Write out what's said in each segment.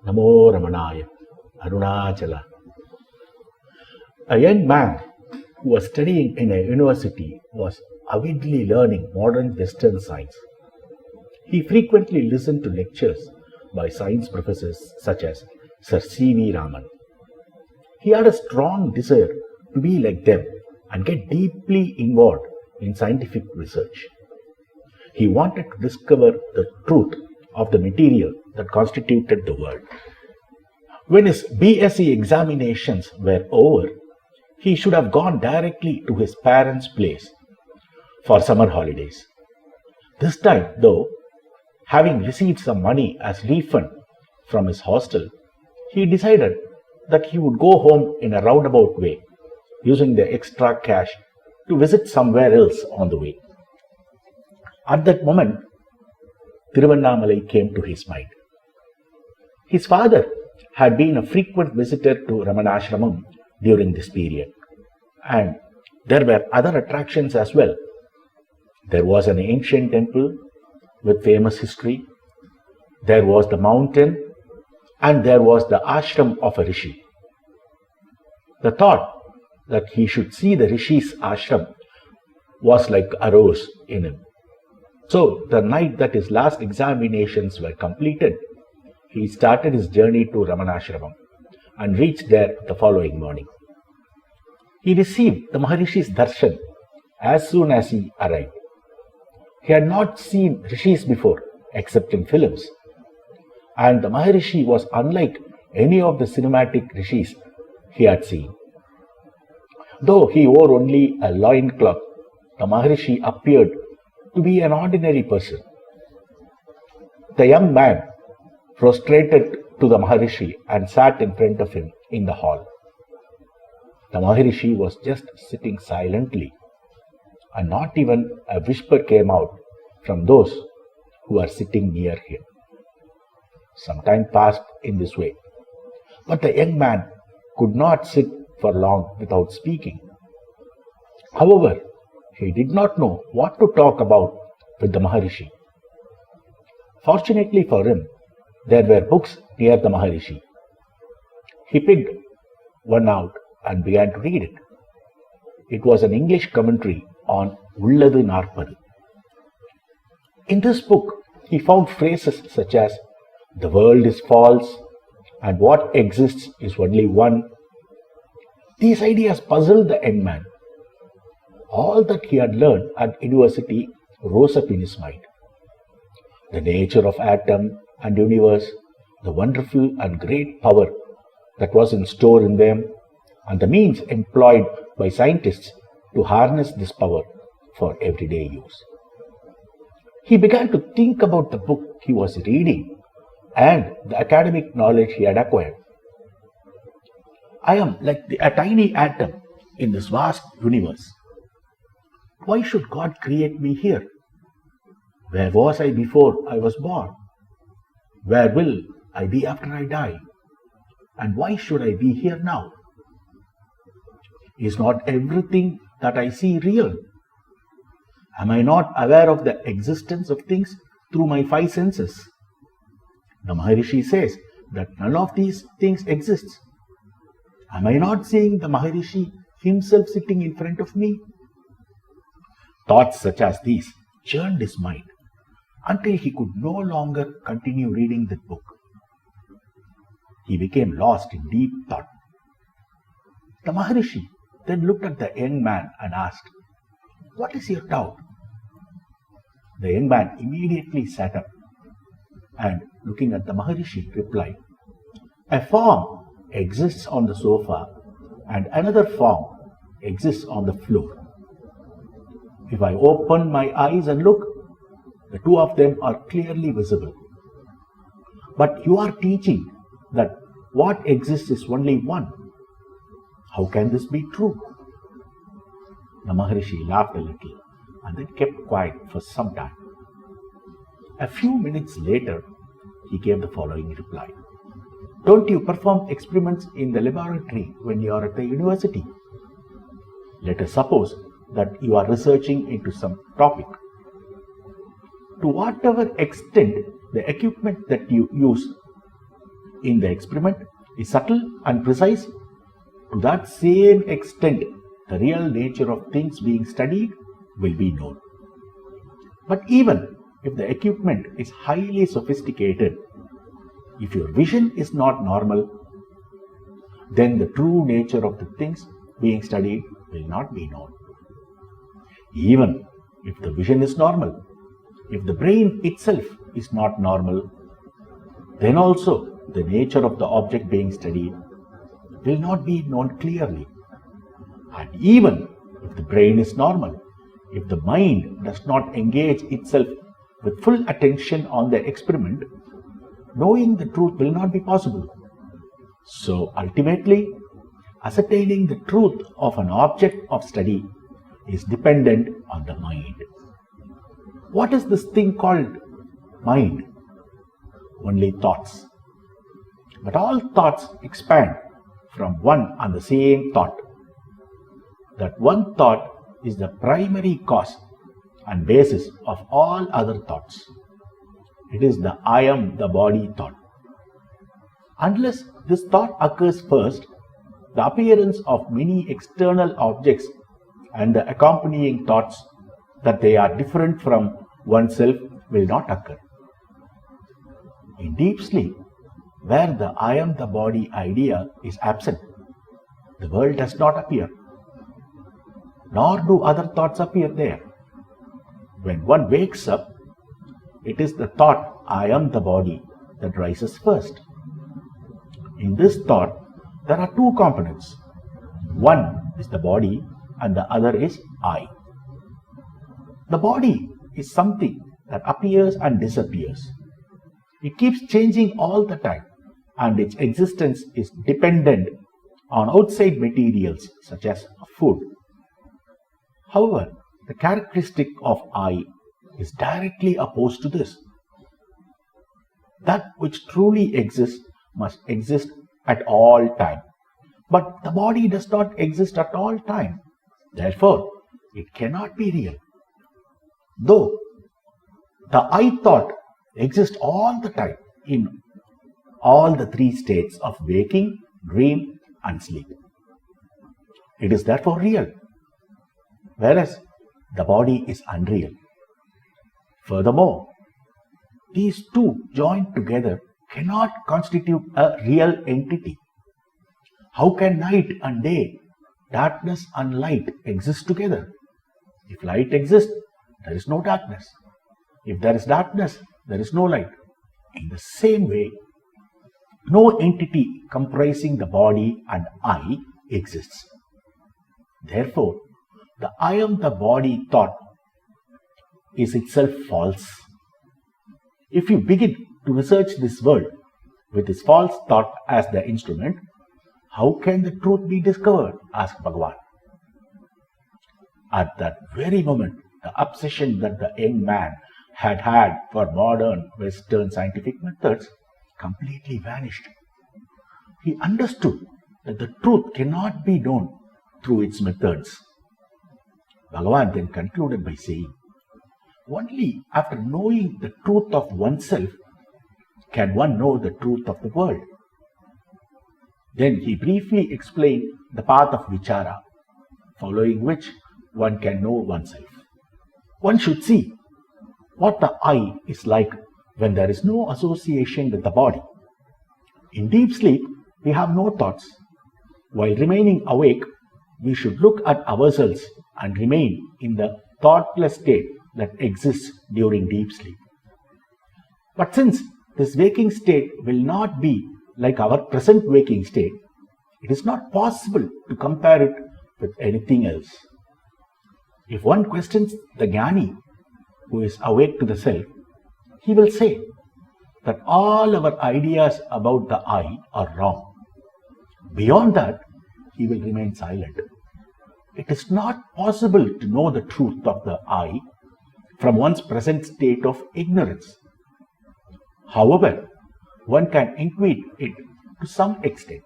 Namo Ramanaya, Arunachala. A young man who was studying in a university was avidly learning modern Western science. He frequently listened to lectures by science professors such as Sir C.V. Raman. He had a strong desire to be like them and get deeply involved in scientific research. He wanted to discover the truth of the material that constituted the world. When his BSc examinations were over, he should have gone directly to his parents' place for summer holidays. This time, though, having received some money as refund from his hostel, he decided that he would go home in a roundabout way, using the extra cash to visit somewhere else on the way. At that moment, Tiruvannamalai came to his mind. His father had been a frequent visitor to Ramanasramam during this period, and there were other attractions as well. There was an ancient temple with famous history, there was the mountain, and there was the ashram of a rishi. The thought that he should see the rishi's ashram was like arose in him. So, the night that his last examinations were completed, he started his journey to Ramanasramam and reached there the following morning. He received the Maharishi's Darshan as soon as he arrived. He had not seen rishis before, except in films, and the Maharishi was unlike any of the cinematic rishis he had seen. Though he wore only a loincloth, the Maharishi appeared to be an ordinary person. The young man prostrated to the Maharishi and sat in front of him in the hall. The Maharishi was just sitting silently, and not even a whisper came out from those who were sitting near him. Some time passed in this way, but the young man could not sit for long without speaking. However, he did not know what to talk about with the Maharishi. Fortunately for him, there were books near the Maharishi. He picked one out and began to read it. It was an English commentary on Ullathu Naarpadu. In this book, he found phrases such as, "The world is false," and "what exists is only one." These ideas puzzled the young man. All that he had learned at university rose up in his mind. The nature of atom and universe, the wonderful and great power that was in store in them, and the means employed by scientists to harness this power for everyday use. He began to think about the book he was reading and the academic knowledge he had acquired. I am like a tiny atom in this vast universe. Why should God create me here? Where was I before I was born? Where will I be after I die? And why should I be here now? Is not everything that I see real? Am I not aware of the existence of things through my five senses? The Maharishi says that none of these things exists. Am I not seeing the Maharishi himself sitting in front of me? Thoughts such as these churned his mind until he could no longer continue reading that book. He became lost in deep thought. The Maharishi then looked at the young man and asked, "What is your doubt?" The young man immediately sat up and, looking at the Maharishi, replied, "A form exists on the sofa and another form exists on the floor. If I open my eyes and look, the two of them are clearly visible. But you are teaching that what exists is only one. How can this be true?" The Maharishi laughed a little and then kept quiet for some time. A few minutes later, he gave the following reply. "Don't you perform experiments in the laboratory when you are at the university? Let us suppose that you are researching into some topic. To whatever extent the equipment that you use in the experiment is subtle and precise, to that same extent the real nature of things being studied will be known. But even if the equipment is highly sophisticated, if your vision is not normal, then the true nature of the things being studied will not be known. Even if the vision is normal, if the brain itself is not normal, then also the nature of the object being studied will not be known clearly. And even if the brain is normal, if the mind does not engage itself with full attention on the experiment, knowing the truth will not be possible. So ultimately, ascertaining the truth of an object of study is dependent on the mind. What is this thing called mind? Only thoughts. But all thoughts expand from one and the same thought. That one thought is the primary cause and basis of all other thoughts. It is the I am the body thought. Unless this thought occurs first, the appearance of many external objects and the accompanying thoughts that they are different from oneself will not occur. In deep sleep, where the I am the body idea is absent, the world does not appear, nor do other thoughts appear there. When one wakes up, it is the thought I am the body that rises first. In this thought, there are two components. One is the body and the other is I. The body is something that appears and disappears. It keeps changing all the time, and its existence is dependent on outside materials such as food. However, the characteristic of I is directly opposed to this. That which truly exists must exist at all time. But the body does not exist at all time. Therefore, it cannot be real. Though the I thought exists all the time in all the three states of waking, dream and sleep. It is therefore real, whereas the body is unreal. Furthermore, these two joined together cannot constitute a real entity. How can night and day, darkness and light exist together? If light exists, there is no darkness. If there is darkness, there is no light. In the same way, no entity comprising the body and I exists. Therefore, the I am the body thought is itself false. If you begin to research this world with this false thought as the instrument, how can the truth be discovered? Asked Bhagavan. At that very moment, the obsession that the young man had had for modern Western scientific methods completely vanished. He understood that the truth cannot be known through its methods. Bhagavan then concluded by saying, only after knowing the truth of oneself can one know the truth of the world. Then he briefly explained the path of vichara, following which one can know oneself. One should see what the I is like when there is no association with the body. In deep sleep, we have no thoughts. While remaining awake, we should look at ourselves and remain in the thoughtless state that exists during deep sleep. But since this waking state will not be like our present waking state, it is not possible to compare it with anything else. If one questions the Jnani who is awake to the self, he will say that all our ideas about the I are wrong. Beyond that, he will remain silent. It is not possible to know the truth of the I from one's present state of ignorance. However, one can intuit it to some extent.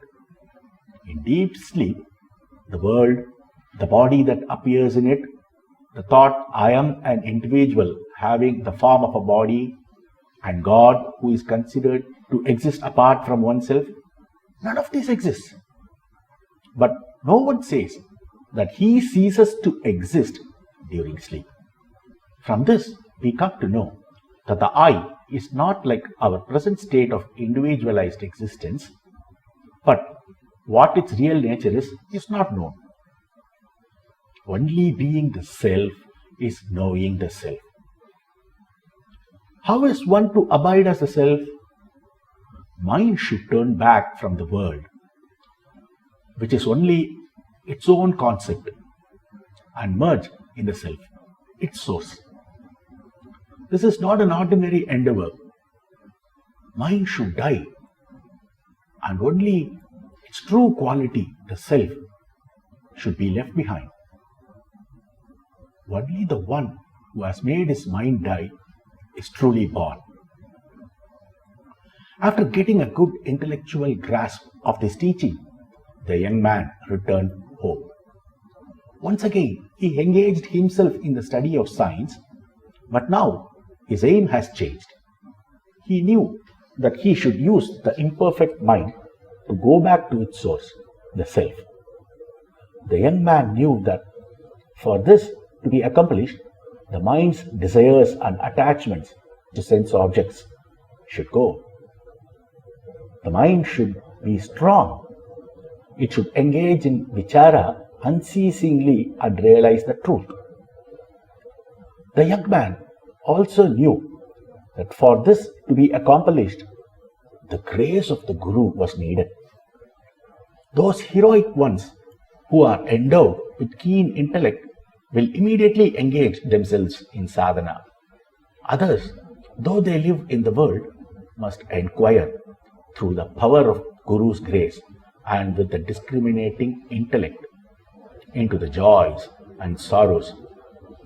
In deep sleep, the world, the body that appears in it, the thought I am an individual having the form of a body, and God who is considered to exist apart from oneself? None of this exists. But no one says that he ceases to exist during sleep. From this, we come to know that the I is not like our present state of individualized existence, but what its real nature is not known. Only being the self is knowing the self. How is one to abide as the self? Mind should turn back from the world, which is only its own concept, and merge in the self, its source. This is not an ordinary endeavor. Mind should die, and only its true quality, the self, should be left behind. Only the one who has made his mind die is truly born. After getting a good intellectual grasp of this teaching, the young man returned home. Once again, he engaged himself in the study of science, but now his aim has changed. He knew that he should use the imperfect mind to go back to its source, the self. The young man knew that for this to be accomplished, the mind's desires and attachments to sense objects should go. The mind should be strong. It should engage in vichara unceasingly and realize the truth. The young man also knew that for this to be accomplished, the grace of the Guru was needed. Those heroic ones who are endowed with keen intellect will immediately engage themselves in sadhana. Others, though they live in the world, must inquire through the power of Guru's grace and with the discriminating intellect into the joys and sorrows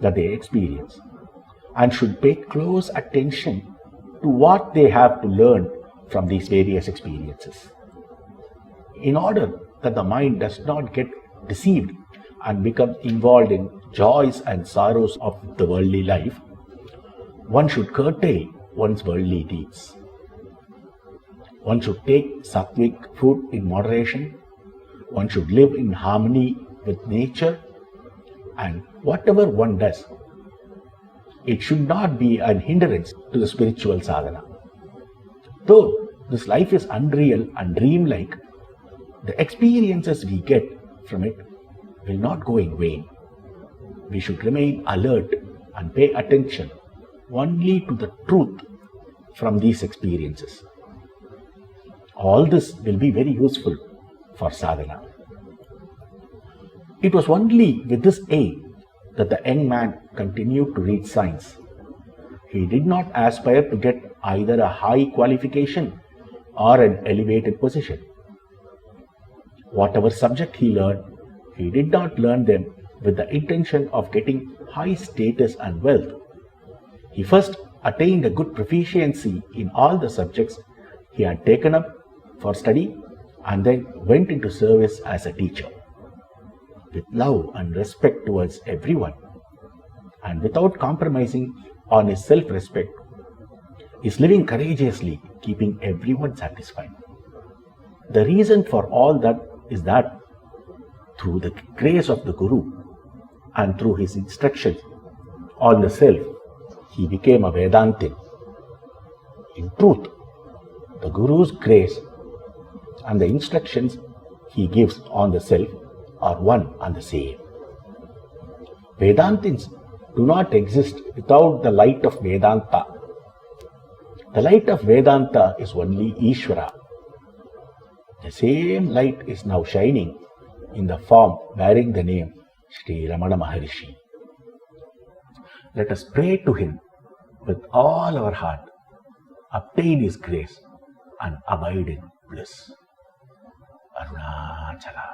that they experience, and should pay close attention to what they have to learn from these various experiences. In order that the mind does not get deceived and become involved in joys and sorrows of the worldly life, one should curtail one's worldly deeds. One should take sattvic food in moderation. One should live in harmony with nature. And whatever one does, it should not be an hindrance to the spiritual sadhana. Though this life is unreal and dreamlike, the experiences we get from it will not go in vain. We should remain alert and pay attention only to the truth from these experiences. All this will be very useful for sadhana. It was only with this aim that the young man continued to read science. He did not aspire to get either a high qualification or an elevated position. Whatever subject he learned, he did not learn them with the intention of getting high status and wealth. He first attained a good proficiency in all the subjects he had taken up for study, and then went into service as a teacher. With love and respect towards everyone, and without compromising on his self-respect, is living courageously, keeping everyone satisfied. The reason for all that is that through the grace of the Guru and through his instructions on the self, he became a Vedanthin. In truth, the Guru's grace and the instructions he gives on the self are one and the same. Vedanthins do not exist without the light of Vedanta. The light of Vedanta is only Ishvara. The same light is now shining in the form bearing the name Sri Ramana Maharishi. Let us pray to him with all our heart, obtain his grace and abide in bliss. Arunachala.